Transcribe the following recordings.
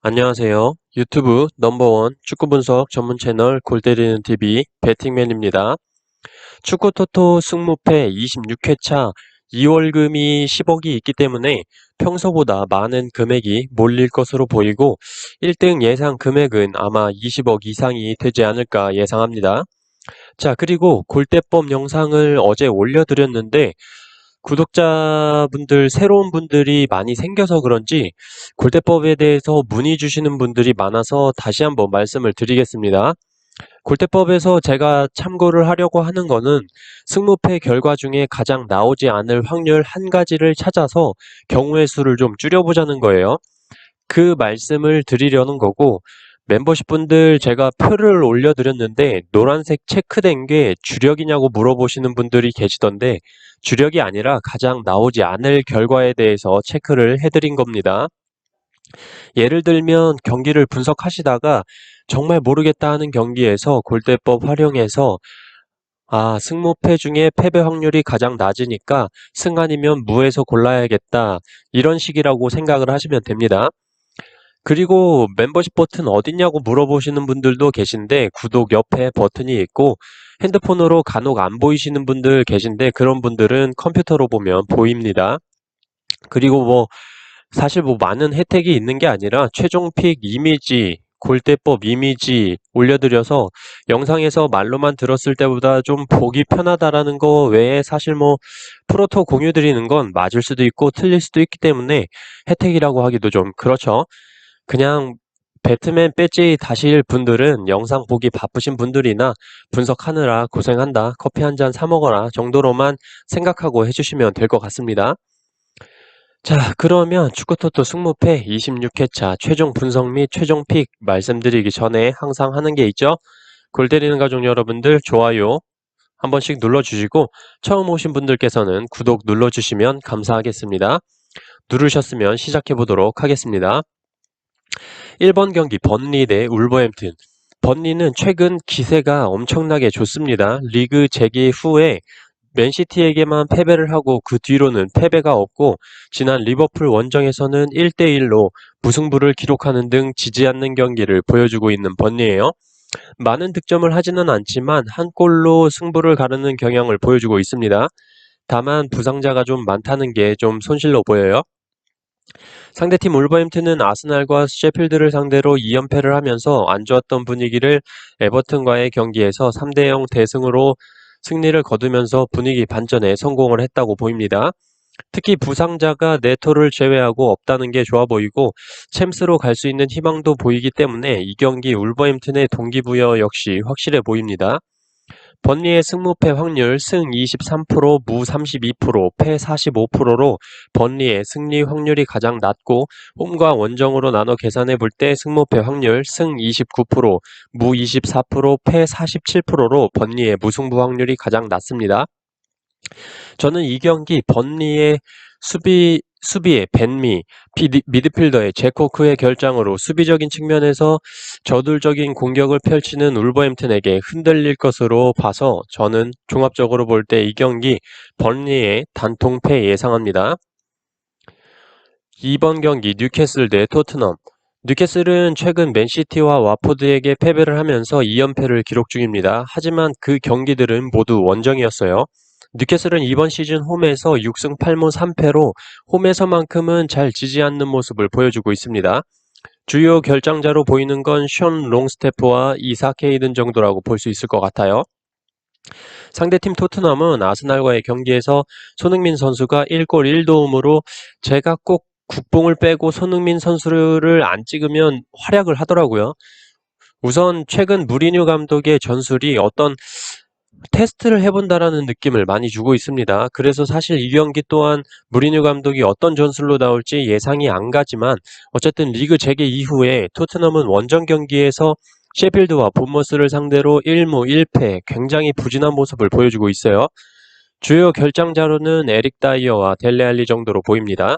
안녕하세요. 유튜브 넘버원 축구 분석 전문 채널 골때리는 TV 배팅맨입니다. 축구 토토 승무패 26회차 2월금이 10억이 있기 때문에 평소보다 많은 금액이 몰릴 것으로 보이고 1등 예상 금액은 아마 20억 이상이 되지 않을까 예상합니다. 자, 그리고 골대법 영상을 어제 올려드렸는데 구독자분들, 새로운 분들이 많이 생겨서 그런지 골대법에 대해서 문의 주시는 분들이 많아서 다시 한번 말씀을 드리겠습니다. 골대법에서 제가 참고를 하려고 하는 거는 승무패 결과 중에 가장 나오지 않을 확률 한 가지를 찾아서 경우의 수를 좀 줄여보자는 거예요. 그 말씀을 드리려는 거고, 멤버십 분들 제가 표를 올려드렸는데 노란색 체크된 게 주력이냐고 물어보시는 분들이 계시던데 주력이 아니라 가장 나오지 않을 결과에 대해서 체크를 해드린 겁니다. 예를 들면 경기를 분석하시다가 정말 모르겠다 하는 경기에서 골대법 활용해서 승무패 중에 패배 확률이 가장 낮으니까 승 아니면 무에서 골라야겠다, 이런 식이라고 생각을 하시면 됩니다. 그리고 멤버십 버튼 어딨냐고 물어보시는 분들도 계신데 구독 옆에 버튼이 있고 핸드폰으로 간혹 안 보이시는 분들 계신데 그런 분들은 컴퓨터로 보면 보입니다. 그리고 사실 많은 혜택이 있는 게 아니라 최종 픽 이미지, 골대법 이미지 올려드려서 영상에서 말로만 들었을 때보다 좀 보기 편하다라는 거 외에 사실 프로토 공유 드리는 건 맞을 수도 있고 틀릴 수도 있기 때문에 혜택이라고 하기도 좀 그렇죠. 그냥 배트맨 배지 다실 분들은 영상 보기 바쁘신 분들이나 분석하느라 고생한다, 커피 한 잔 사 먹어라 정도로만 생각하고 해주시면 될 것 같습니다. 자, 그러면 축구토토 승무패 26회차 최종 분석 및 최종 픽 말씀드리기 전에 항상 하는 게 있죠. 골 때리는 가족 여러분들 좋아요 한 번씩 눌러주시고 처음 오신 분들께서는 구독 눌러주시면 감사하겠습니다. 누르셨으면 시작해 보도록 하겠습니다. 1번 경기 번리 대 울버햄튼. 번리는 최근 기세가 엄청나게 좋습니다. 리그 재개 후에 맨시티에게만 패배를 하고 그 뒤로는 패배가 없고 지난 리버풀 원정에서는 1대1로 무승부를 기록하는 등 지지 않는 경기를 보여주고 있는 번리예요. 많은 득점을 하지는 않지만 한 골로 승부를 가르는 경향을 보여주고 있습니다. 다만 부상자가 좀 많다는 게 좀 손실로 보여요. 상대팀 울버햄튼은 아스날과 셰필드를 상대로 2연패를 하면서 안 좋았던 분위기를 에버튼과의 경기에서 3대0 대승으로 승리를 거두면서 분위기 반전에 성공을 했다고 보입니다. 특히 부상자가 네토를 제외하고 없다는 게 좋아 보이고 챔스로 갈 수 있는 희망도 보이기 때문에 이 경기 울버햄튼의 동기부여 역시 확실해 보입니다. 번리의 승무패 확률 승 23%, 무 32%, 패 45%로 번리의 승리 확률이 가장 낮고 홈과 원정으로 나눠 계산해 볼 때 승무패 확률 승 29%, 무 24%, 패 47%로 번리의 무승부 확률이 가장 낮습니다. 저는 이 경기 번리의 수비의 벤미, 미드필더의 제코크의 결장으로 수비적인 측면에서 저돌적인 공격을 펼치는 울버햄튼에게 흔들릴 것으로 봐서 저는 종합적으로 볼 때 이 경기 번리의 단통패 예상합니다. 2번 경기 뉴캐슬 대 토트넘. 뉴캐슬은 최근 맨시티와 와포드에게 패배를 하면서 2연패를 기록 중입니다. 하지만 그 경기들은 모두 원정이었어요. 뉴캐슬은 이번 시즌 홈에서 6승 8무 3패로 홈에서만큼은 잘 지지 않는 모습을 보여주고 있습니다. 주요 결장자로 보이는 건 션 롱스태프와 이삭 헤이든 정도라고 볼 수 있을 것 같아요. 상대팀 토트넘은 아스날과의 경기에서 손흥민 선수가 1골 1도움으로 제가 꼭 국뽕을 빼고 손흥민 선수를 안 찍으면 활약을 하더라고요. 우선 최근 무리뉴 감독의 전술이 어떤 테스트를 해본다라는 느낌을 많이 주고 있습니다. 그래서 사실 이 경기 또한 무리뉴 감독이 어떤 전술로 나올지 예상이 안 가지만 어쨌든 리그 재개 이후에 토트넘은 원정 경기에서 셰필드와 본머스를 상대로 1무 1패 굉장히 부진한 모습을 보여주고 있어요. 주요 결장자로는 에릭 다이어와 델레 알리 정도로 보입니다.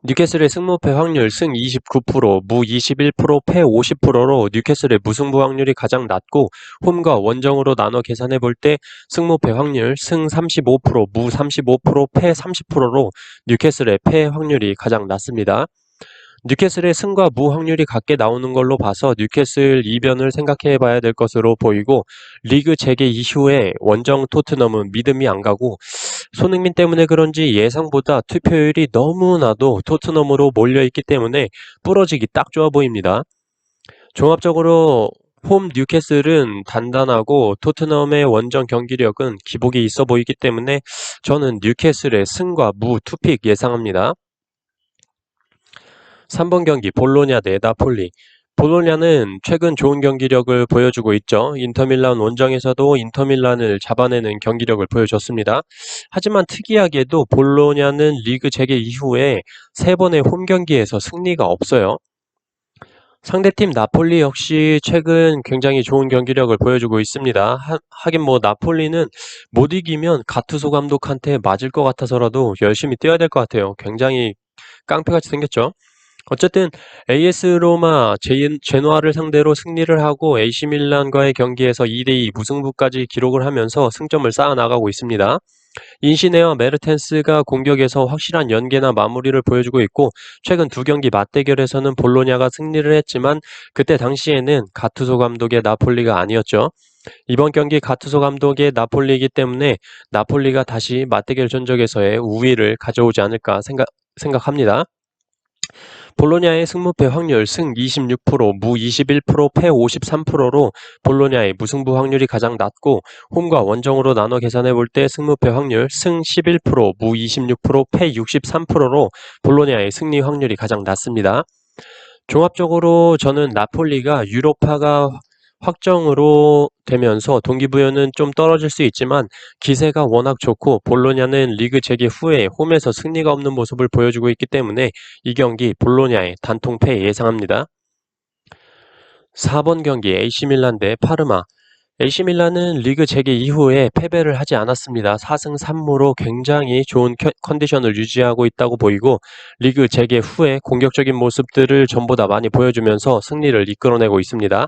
뉴캐슬의 승무패 확률 승 29%, 무 21%, 패 50%로 뉴캐슬의 무승부 확률이 가장 낮고 홈과 원정으로 나눠 계산해 볼 때 승무패 확률 승 35%, 무 35%, 패 30%로 뉴캐슬의 패 확률이 가장 낮습니다. 뉴캐슬의 승과 무 확률이 같게 나오는 걸로 봐서 뉴캐슬 이변을 생각해 봐야 될 것으로 보이고, 리그 재개 이후에 원정 토트넘은 믿음이 안 가고, 손흥민 때문에 그런지 예상보다 투표율이 너무나도 토트넘으로 몰려있기 때문에 부러지기 딱 좋아 보입니다. 종합적으로 홈 뉴캐슬은 단단하고 토트넘의 원정 경기력은 기복이 있어 보이기 때문에 저는 뉴캐슬의 승과 무 투픽 예상합니다. 3번 경기 볼로냐 대 나폴리. 볼로냐는 최근 좋은 경기력을 보여주고 있죠. 인터밀란 원정에서도 인터밀란을 잡아내는 경기력을 보여줬습니다. 하지만 특이하게도 볼로냐는 리그 재개 이후에 3번의 홈 경기에서 승리가 없어요. 상대팀 나폴리 역시 최근 굉장히 좋은 경기력을 보여주고 있습니다. 하긴 나폴리는 못 이기면 가투소 감독한테 맞을 것 같아서라도 열심히 뛰어야 될 것 같아요. 굉장히 깡패같이 생겼죠. 어쨌든 AS 로마, 제노아를 상대로 승리를 하고 AC 밀란과의 경기에서 2대2 무승부까지 기록을 하면서 승점을 쌓아나가고 있습니다. 인시네와 메르텐스가 공격에서 확실한 연계나 마무리를 보여주고 있고, 최근 2경기 맞대결에서는 볼로냐가 승리를 했지만 그때 당시에는 가투소 감독의 나폴리가 아니었죠. 이번 경기 가투소 감독의 나폴리이기 때문에 나폴리가 다시 맞대결 전적에서의 우위를 가져오지 않을까 생각합니다. 볼로냐의 승무패 확률 승 26%, 무 21%, 패 53%로 볼로냐의 무승부 확률이 가장 낮고, 홈과 원정으로 나눠 계산해 볼 때 승무패 확률 승 11%, 무 26%, 패 63%로 볼로냐의 승리 확률이 가장 낮습니다. 종합적으로 저는 나폴리가 유로파가 확정으로 되면서 동기부여는 좀 떨어질 수 있지만 기세가 워낙 좋고, 볼로냐는 리그 재개 후에 홈에서 승리가 없는 모습을 보여주고 있기 때문에 이 경기 볼로냐의 단통패 예상합니다. 4번 경기 AC밀란 대 파르마. AC밀란은 리그 재개 이후에 패배를 하지 않았습니다. 4승 3무로 굉장히 좋은 컨디션을 유지하고 있다고 보이고, 리그 재개 후에 공격적인 모습들을 전보다 많이 보여주면서 승리를 이끌어내고 있습니다.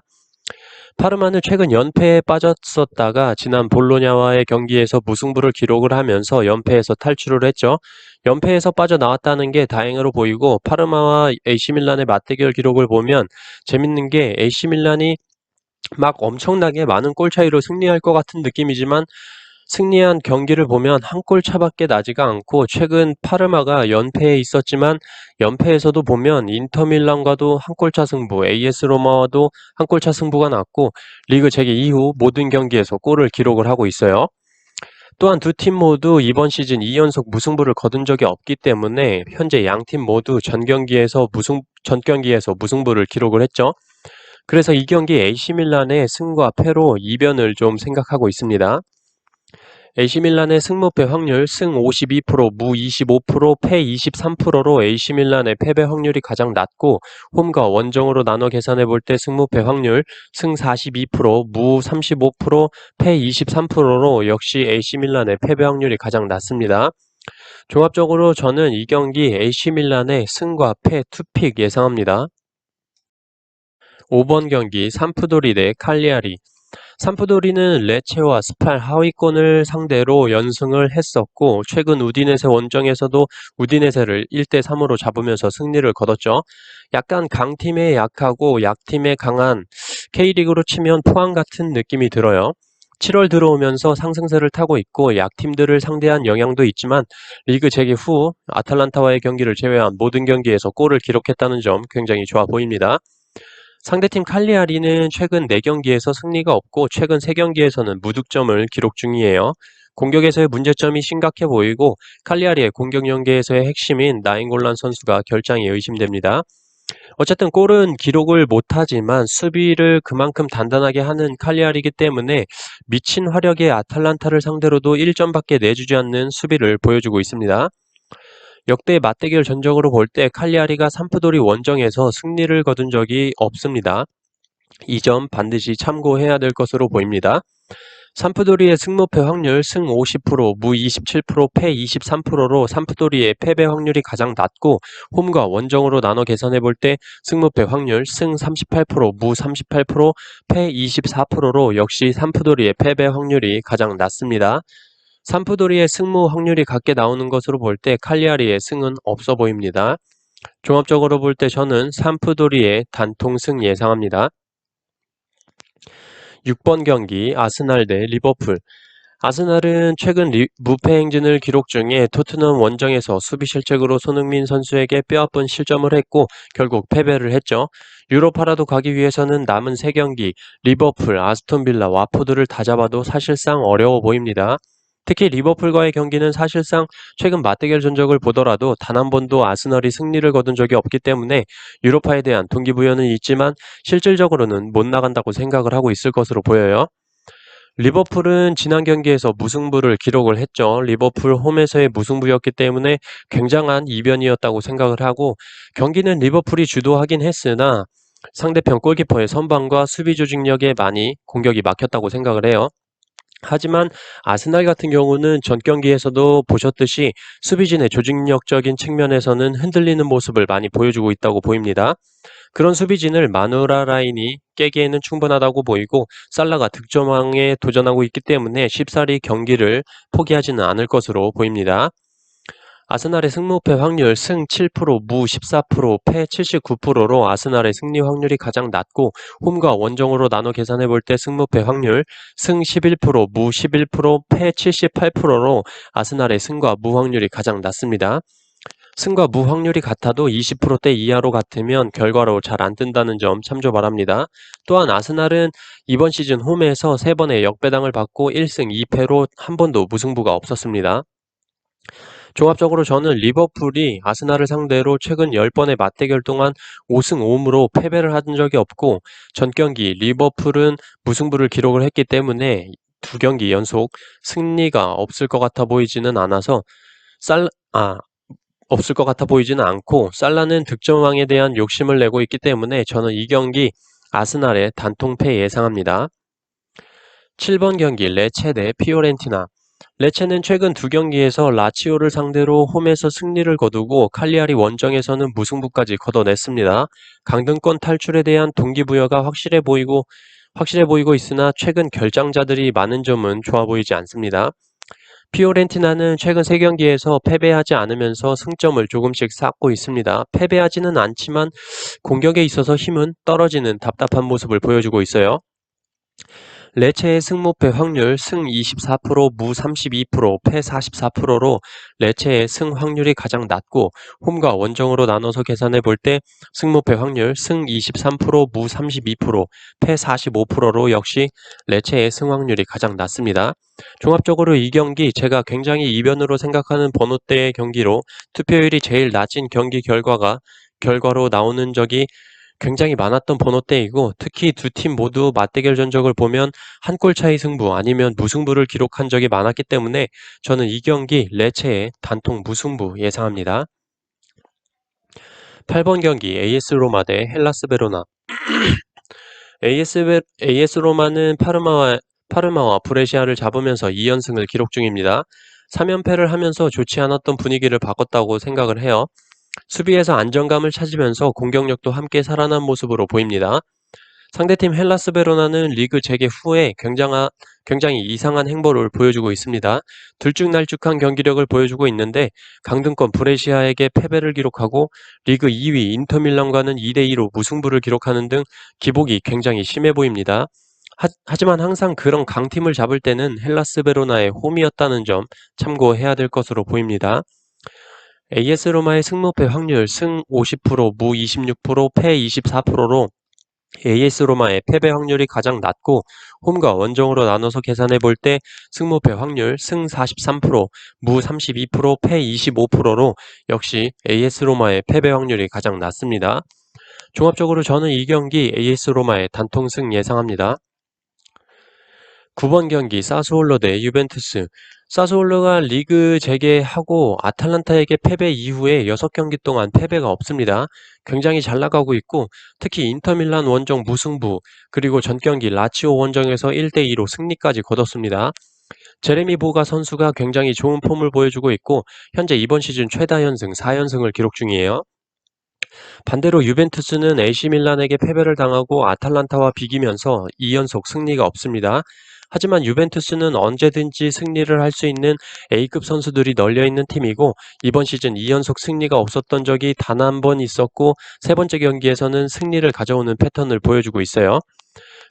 파르마는 최근 연패에 빠졌었다가 지난 볼로냐와의 경기에서 무승부를 기록을 하면서 연패에서 탈출을 했죠. 연패에서 빠져나왔다는 게 다행으로 보이고, 파르마와 AC밀란의 맞대결 기록을 보면 재밌는 게 AC밀란이 막 엄청나게 많은 골 차이로 승리할 것 같은 느낌이지만 승리한 경기를 보면 한 골 차밖에 나지가 않고, 최근 파르마가 연패에 있었지만 연패에서도 보면 인터밀란과도 한 골차 승부, AS 로마와도 한 골차 승부가 났고, 리그 재개 이후 모든 경기에서 골을 기록을 하고 있어요. 또한 두 팀 모두 이번 시즌 2연속 무승부를 거둔 적이 없기 때문에 현재 양팀 모두 전 경기에서 무승부를 기록을 했죠. 그래서 이 경기 AC밀란의 승과 패로 이변을 좀 생각하고 있습니다. AC밀란의 승무패 확률 승 52%, 무 25%, 패 23%로 AC밀란의 패배 확률이 가장 낮고, 홈과 원정으로 나눠 계산해 볼 때 승무패 확률 승 42%, 무 35%, 패 23%로 역시 AC밀란의 패배 확률이 가장 낮습니다. 종합적으로 저는 이 경기 AC밀란의 승과 패 투픽 예상합니다. 5번 경기 삼프도리 대 칼리아리. 삼프도리는 레체와 스팔 하위권을 상대로 연승을 했었고, 최근 우디네세 원정에서도 우디네세를 1대3으로 잡으면서 승리를 거뒀죠. 약간 강팀에 약하고 약팀에 강한 K리그로 치면 포항 같은 느낌이 들어요. 7월 들어오면서 상승세를 타고 있고 약팀들을 상대한 영향도 있지만, 리그 재개 후 아탈란타와의 경기를 제외한 모든 경기에서 골을 기록했다는 점 굉장히 좋아 보입니다. 상대팀 칼리아리는 최근 4경기에서 승리가 없고 최근 3경기에서는 무득점을 기록 중이에요. 공격에서의 문제점이 심각해 보이고, 칼리아리의 공격 연계에서의 핵심인 나잉골란 선수가 결장이 의심됩니다. 어쨌든 골은 기록을 못하지만 수비를 그만큼 단단하게 하는 칼리아리이기 때문에 미친 화력의 아탈란타를 상대로도 1점밖에 내주지 않는 수비를 보여주고 있습니다. 역대 맞대결 전적으로 볼 때 칼리아리가 삼프도리 원정에서 승리를 거둔 적이 없습니다. 이 점 반드시 참고해야 될 것으로 보입니다. 삼프도리의 승무패 확률 승 50%, 무 27%, 패 23%로 삼프도리의 패배 확률이 가장 낮고, 홈과 원정으로 나눠 계산해 볼 때 승무패 확률 승 38%, 무 38%, 패 24%로 역시 삼프도리의 패배 확률이 가장 낮습니다. 삼프도리의 승무 확률이 같게 나오는 것으로 볼 때 칼리아리의 승은 없어 보입니다. 종합적으로 볼 때 저는 삼프도리의 단통승 예상합니다. 6번 경기 아스날 대 리버풀. 아스날은 최근 무패 행진을 기록 중에 토트넘 원정에서 수비 실책으로 손흥민 선수에게 뼈아픈 실점을 했고 결국 패배를 했죠. 유로파라도 가기 위해서는 남은 3경기 리버풀, 아스톤빌라, 와포드를 다 잡아도 사실상 어려워 보입니다. 특히 리버풀과의 경기는 사실상 최근 맞대결 전적을 보더라도 단 한 번도 아스널이 승리를 거둔 적이 없기 때문에 유로파에 대한 동기부여는 있지만 실질적으로는 못 나간다고 생각을 하고 있을 것으로 보여요. 리버풀은 지난 경기에서 무승부를 기록을 했죠. 리버풀 홈에서의 무승부였기 때문에 굉장한 이변이었다고 생각을 하고 경기는 리버풀이 주도하긴 했으나 상대편 골키퍼의 선방과 수비 조직력에 많이 공격이 막혔다고 생각을 해요. 하지만 아스날 같은 경우는 전 경기에서도 보셨듯이 수비진의 조직력적인 측면에서는 흔들리는 모습을 많이 보여주고 있다고 보입니다. 그런 수비진을 마누라 라인이 깨기에는 충분하다고 보이고 살라가 득점왕에 도전하고 있기 때문에 쉽사리 경기를 포기하지는 않을 것으로 보입니다. 아스날의 승무패 확률 승 7%, 무 14%, 패 79%로 아스날의 승리 확률이 가장 낮고 홈과 원정으로 나눠 계산해 볼 때 승무패 확률 승 11%, 무 11%, 패 78%로 아스날의 승과 무 확률이 가장 낮습니다. 승과 무 확률이 같아도 20%대 이하로 같으면 결과로 잘 안 뜬다는 점 참조 바랍니다. 또한 아스날은 이번 시즌 홈에서 3번의 역배당을 받고 1승 2패로 한 번도 무승부가 없었습니다. 종합적으로 저는 리버풀이 아스날을 상대로 최근 10번의 맞대결 동안 5승 5무로 패배를 한 적이 없고 전 경기 리버풀은 무승부를 기록을 했기 때문에 2경기 연속 승리가 없을 것 같아 보이지는 않아서 없을 것 같아 보이지는 않고 살라는 득점왕에 대한 욕심을 내고 있기 때문에 저는 이 경기 아스날의 단통패 예상합니다. 7번 경기 레체 대 피오렌티나. 레체는 최근 2경기에서 라치오를 상대로 홈에서 승리를 거두고 칼리아리 원정에서는 무승부까지 거둬냈습니다. 강등권 탈출에 대한 동기부여가 확실해 보이고 있으나 최근 결장자들이 많은 점은 좋아 보이지 않습니다. 피오렌티나는 최근 3경기에서 패배하지 않으면서 승점을 조금씩 쌓고 있습니다. 패배하지는 않지만 공격에 있어서 힘은 떨어지는 답답한 모습을 보여주고 있어요. 레체의 승무패 확률 승 24%, 무 32%, 패 44%로 레체의 승 확률이 가장 낮고 홈과 원정으로 나눠서 계산해 볼 때 승무패 확률 승 23%, 무 32%, 패 45%로 역시 레체의 승 확률이 가장 낮습니다. 종합적으로 이 경기 제가 굉장히 이변으로 생각하는 번호대의 경기로 투표율이 제일 낮은 경기 결과로 나오는 적이 굉장히 많았던 번호대이고 특히 두 팀 모두 맞대결 전적을 보면 한 골 차이 승부 아니면 무승부를 기록한 적이 많았기 때문에 저는 이 경기 레체의 단통 무승부 예상합니다. 8번 경기 AS 로마 대 헬라스 베로나. AS 로마는 파르마와 브레시아를 잡으면서 2연승을 기록 중입니다. 3연패를 하면서 좋지 않았던 분위기를 바꿨다고 생각을 해요. 수비에서 안정감을 찾으면서 공격력도 함께 살아난 모습으로 보입니다. 상대팀 헬라스 베로나는 리그 재개 후에 굉장히 이상한 행보를 보여주고 있습니다. 들쭉날쭉한 경기력을 보여주고 있는데 강등권 브레시아에게 패배를 기록하고 리그 2위 인터밀란과는 2대2로 무승부를 기록하는 등 기복이 굉장히 심해 보입니다. 하지만 항상 그런 강팀을 잡을 때는 헬라스 베로나의 홈이었다는 점 참고해야 될 것으로 보입니다. AS 로마의 승무패 확률 승 50%, 무 26%, 패 24%로 AS 로마의 패배 확률이 가장 낮고 홈과 원정으로 나눠서 계산해 볼 때 승무패 확률 승 43%, 무 32%, 패 25%로 역시 AS 로마의 패배 확률이 가장 낮습니다. 종합적으로 저는 이 경기 AS 로마의 단통승 예상합니다. 9번 경기 사스올로 대 유벤투스. 사스올로가 리그 재개하고 아탈란타에게 패배 이후에 6경기 동안 패배가 없습니다. 굉장히 잘 나가고 있고 특히 인터밀란 원정 무승부 그리고 전 경기 라치오 원정에서 1대2로 승리까지 거뒀습니다. 제레미 보가 선수가 굉장히 좋은 폼을 보여주고 있고 현재 이번 시즌 최다 연승 4연승을 기록 중이에요. 반대로 유벤투스는 AC 밀란에게 패배를 당하고 아탈란타와 비기면서 2연속 승리가 없습니다. 하지만 유벤투스는 언제든지 승리를 할 수 있는 A급 선수들이 널려있는 팀이고 이번 시즌 2연속 승리가 없었던 적이 단 한 번 있었고 세 번째 경기에서는 승리를 가져오는 패턴을 보여주고 있어요.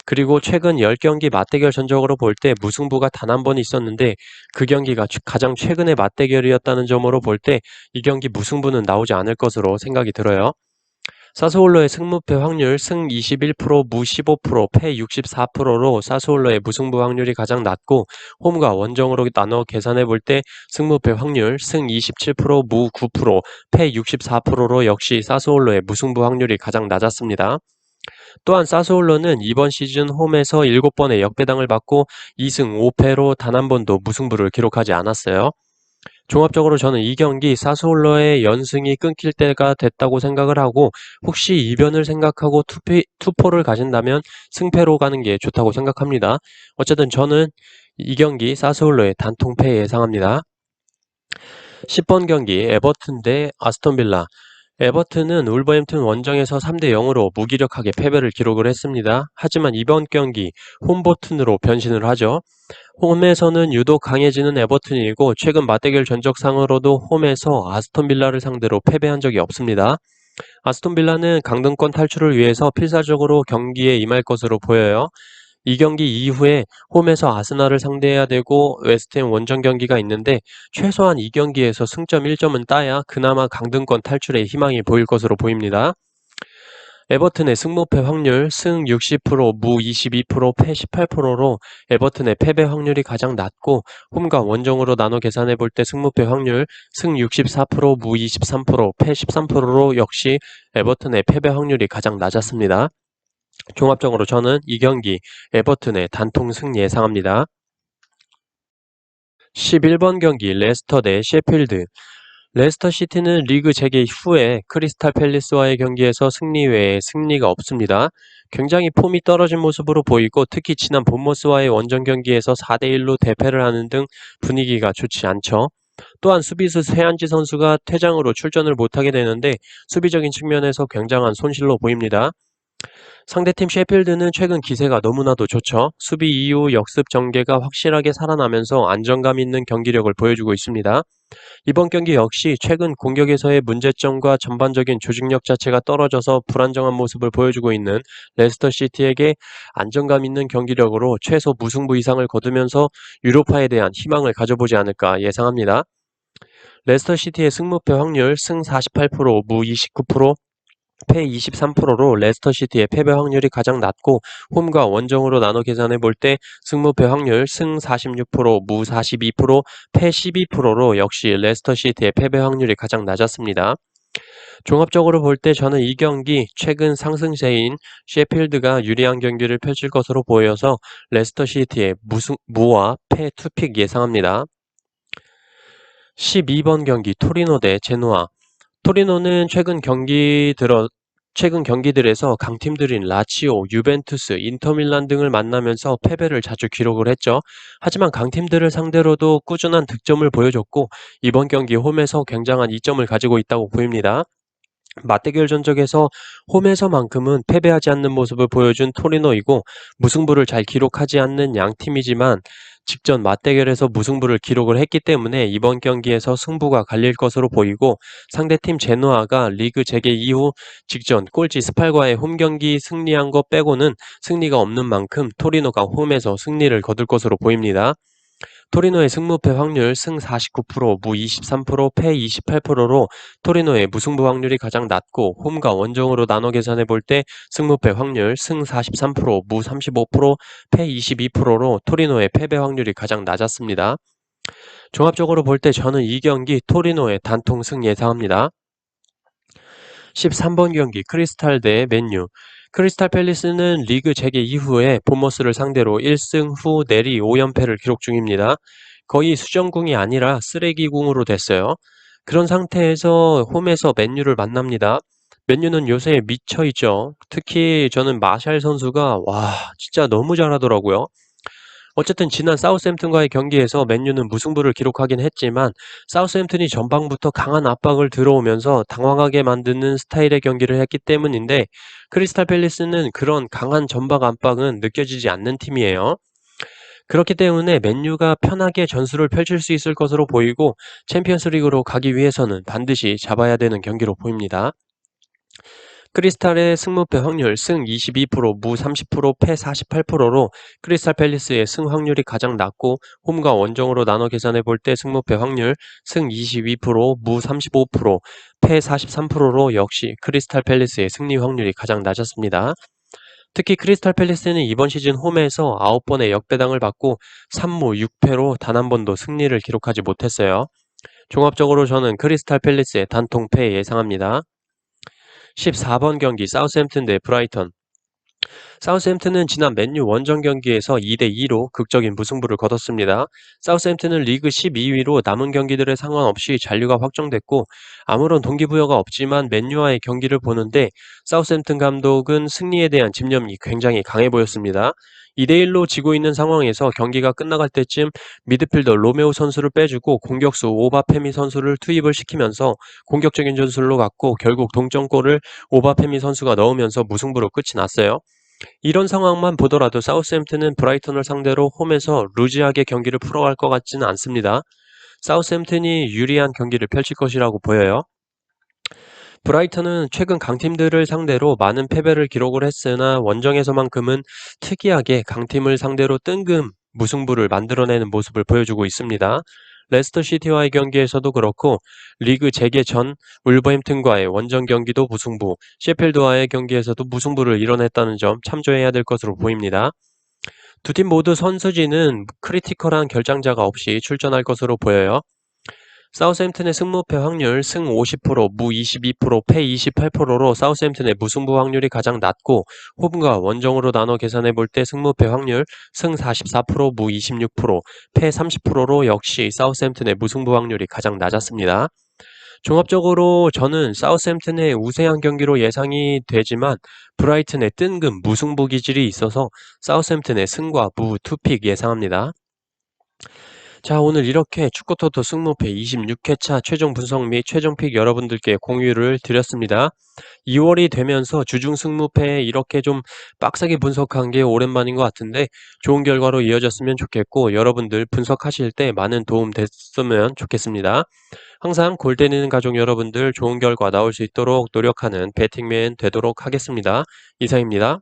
그리고 최근 10경기 맞대결 전적으로 볼 때 무승부가 단 한 번 있었는데 그 경기가 가장 최근의 맞대결이었다는 점으로 볼 때 이 경기 무승부는 나오지 않을 것으로 생각이 들어요. 사스올로의 승무패 확률 승 21%, 무 15%, 패 64%로 사스올로의 무승부 확률이 가장 낮고 홈과 원정으로 나눠 계산해 볼 때 승무패 확률 승 27%, 무 9%, 패 64%로 역시 사스올로의 무승부 확률이 가장 낮았습니다. 또한 사스올로는 이번 시즌 홈에서 7번의 역배당을 받고 2승 5패로 단 한 번도 무승부를 기록하지 않았어요. 종합적으로 저는 이 경기 사스올로의 연승이 끊길 때가 됐다고 생각을 하고 혹시 이변을 생각하고 투포를 가진다면 승패로 가는 게 좋다고 생각합니다. 어쨌든 저는 이 경기 사스올로의 단통패 예상합니다. 10번 경기 에버튼 대 아스톤빌라. 에버튼은 울버햄튼 원정에서 3대0으로 무기력하게 패배를 기록을 했습니다. 하지만 이번 경기 홈버튼으로 변신을 하죠. 홈에서는 유독 강해지는 에버튼이고 최근 맞대결 전적상으로도 홈에서 아스톤빌라를 상대로 패배한 적이 없습니다. 아스톤빌라는 강등권 탈출을 위해서 필사적으로 경기에 임할 것으로 보여요. 이 경기 이후에 홈에서 아스날을 상대해야 되고 웨스트햄 원정 경기가 있는데 최소한 이 경기에서 승점 1점은 따야 그나마 강등권 탈출에 희망이 보일 것으로 보입니다. 에버튼의 승무패 확률 승 60%, 무 22%, 패 18%로 에버튼의 패배 확률이 가장 낮고 홈과 원정으로 나눠 계산해 볼 때 승무패 확률 승 64%, 무 23%, 패 13%로 역시 에버튼의 패배 확률이 가장 낮았습니다. 종합적으로 저는 이 경기 에버튼의 단통 승 예상합니다. 11번 경기 레스터 대 셰필드. 레스터 시티는 리그 재개 후에 크리스탈 팰리스와의 경기에서 승리 외에 승리가 없습니다. 굉장히 폼이 떨어진 모습으로 보이고 특히 지난 본머스와의 원정 경기에서 4대1로 대패를 하는 등 분위기가 좋지 않죠. 또한 수비수 세안지 선수가 퇴장으로 출전을 못하게 되는데 수비적인 측면에서 굉장한 손실로 보입니다. 상대팀 셰필드는 최근 기세가 너무나도 좋죠. 수비 이후 역습 전개가 확실하게 살아나면서 안정감 있는 경기력을 보여주고 있습니다. 이번 경기 역시 최근 공격에서의 문제점과 전반적인 조직력 자체가 떨어져서 불안정한 모습을 보여주고 있는 레스터 시티에게 안정감 있는 경기력으로 최소 무승부 이상을 거두면서 유로파에 대한 희망을 가져보지 않을까 예상합니다. 레스터 시티의 승무패 확률 승 48%, 무 29%, 패 23%로 레스터시티의 패배 확률이 가장 낮고 홈과 원정으로 나눠 계산해 볼 때 승무패 확률 승 46%, 무 42%, 패 12%로 역시 레스터시티의 패배 확률이 가장 낮았습니다. 종합적으로 볼 때 저는 이 경기 최근 상승세인 셰필드가 유리한 경기를 펼칠 것으로 보여서 레스터시티의 무와 패 투픽 예상합니다. 12번 경기 토리노 대 제노아. 토리노는 최근 경기들에서 강팀들인 라치오, 유벤투스, 인터밀란 등을 만나면서 패배를 자주 기록을 했죠. 하지만 강팀들을 상대로도 꾸준한 득점을 보여줬고 이번 경기 홈에서 굉장한 이점을 가지고 있다고 보입니다. 맞대결 전적에서 홈에서만큼은 패배하지 않는 모습을 보여준 토리노이고 무승부를 잘 기록하지 않는 양팀이지만 직전 맞대결에서 무승부를 기록을 했기 때문에 이번 경기에서 승부가 갈릴 것으로 보이고 상대팀 제노아가 리그 재개 이후 직전 꼴찌 스팔과의 홈경기 승리한 것 빼고는 승리가 없는 만큼 토리노가 홈에서 승리를 거둘 것으로 보입니다. 토리노의 승무패 확률 승 49%, 무 23%, 패 28%로 토리노의 무승부 확률이 가장 낮고 홈과 원정으로 나눠 계산해 볼 때 승무패 확률 승 43%, 무 35%, 패 22%로 토리노의 패배 확률이 가장 낮았습니다. 종합적으로 볼 때 저는 이 경기 토리노의 단통 승 예상합니다. 13번 경기 크리스탈 대 맨유. 크리스탈 팰리스는 리그 재개 이후에 본머스를 상대로 1승 후 내리 5연패를 기록 중입니다. 거의 수정궁이 아니라 쓰레기궁으로 됐어요. 그런 상태에서 홈에서 맨유를 만납니다. 맨유는 요새 미쳐있죠. 특히 저는 마샬 선수가 진짜 너무 잘하더라고요. 어쨌든 지난 사우스햄튼과의 경기에서 맨유는 무승부를 기록하긴 했지만 사우스햄튼이 전방부터 강한 압박을 들어오면서 당황하게 만드는 스타일의 경기를 했기 때문인데 크리스탈 팰리스는 그런 강한 전방 압박은 느껴지지 않는 팀이에요. 그렇기 때문에 맨유가 편하게 전술을 펼칠 수 있을 것으로 보이고 챔피언스 리그로 가기 위해서는 반드시 잡아야 되는 경기로 보입니다. 크리스탈의 승무패 확률 승 22%, 무 30%, 패 48%로 크리스탈 팰리스의 승 확률이 가장 낮고 홈과 원정으로 나눠 계산해 볼 때 승무패 확률 승 22%, 무 35%, 패 43%로 역시 크리스탈 팰리스의 승리 확률이 가장 낮았습니다. 특히 크리스탈 팰리스는 이번 시즌 홈에서 9번의 역배당을 받고 3무 6패로 단 한 번도 승리를 기록하지 못했어요. 종합적으로 저는 크리스탈 팰리스의 단통패 예상합니다. 14번 경기 사우스햄튼 대 브라이턴. 사우스햄튼은 지난 맨유 원정 경기에서 2대2로 극적인 무승부를 거뒀습니다. 사우스햄튼은 리그 12위로 남은 경기들에 상관없이 잔류가 확정됐고 아무런 동기부여가 없지만 맨유와의 경기를 보는데 사우스햄튼 감독은 승리에 대한 집념이 굉장히 강해 보였습니다. 2대1로 지고 있는 상황에서 경기가 끝나갈 때쯤 미드필더 로메오 선수를 빼주고 공격수 오바페미 선수를 투입을 시키면서 공격적인 전술로 갔고 결국 동점골을 오바페미 선수가 넣으면서 무승부로 끝이 났어요. 이런 상황만 보더라도 사우스햄튼은 브라이턴을 상대로 홈에서 루즈하게 경기를 풀어갈 것 같지는 않습니다. 사우스햄튼이 유리한 경기를 펼칠 것이라고 보여요. 브라이턴은 최근 강팀들을 상대로 많은 패배를 기록을 했으나 원정에서만큼은 특이하게 강팀을 상대로 뜬금 무승부를 만들어내는 모습을 보여주고 있습니다. 레스터 시티와의 경기에서도 그렇고 리그 재개 전 울버햄튼과의 원정 경기도 무승부, 셰필드와의 경기에서도 무승부를 이뤄냈다는 점 참조해야 될 것으로 보입니다. 두 팀 모두 선수진은 크리티컬한 결장자가 없이 출전할 것으로 보여요. 사우스햄튼의 승무패 확률 승 50%, 무 22%, 패 28%로 사우스햄튼의 무승부 확률이 가장 낮고 홈과 원정으로 나눠 계산해 볼 때 승무패 확률 승 44%, 무 26%, 패 30%로 역시 사우스햄튼의 무승부 확률이 가장 낮았습니다. 종합적으로 저는 사우스햄튼의 우세한 경기로 예상이 되지만 브라이튼의 뜬금 무승부 기질이 있어서 사우스햄튼의 승과 무 투픽 예상합니다. 자, 오늘 이렇게 축구토토 승무패 26회차 최종 분석 및 최종픽 여러분들께 공유를 드렸습니다. 2월이 되면서 주중 승무패 이렇게 좀 빡세게 분석한 게 오랜만인 것 같은데 좋은 결과로 이어졌으면 좋겠고 여러분들 분석하실 때 많은 도움 됐으면 좋겠습니다. 항상 골 때리는 가족 여러분들 좋은 결과 나올 수 있도록 노력하는 배팅맨 되도록 하겠습니다. 이상입니다.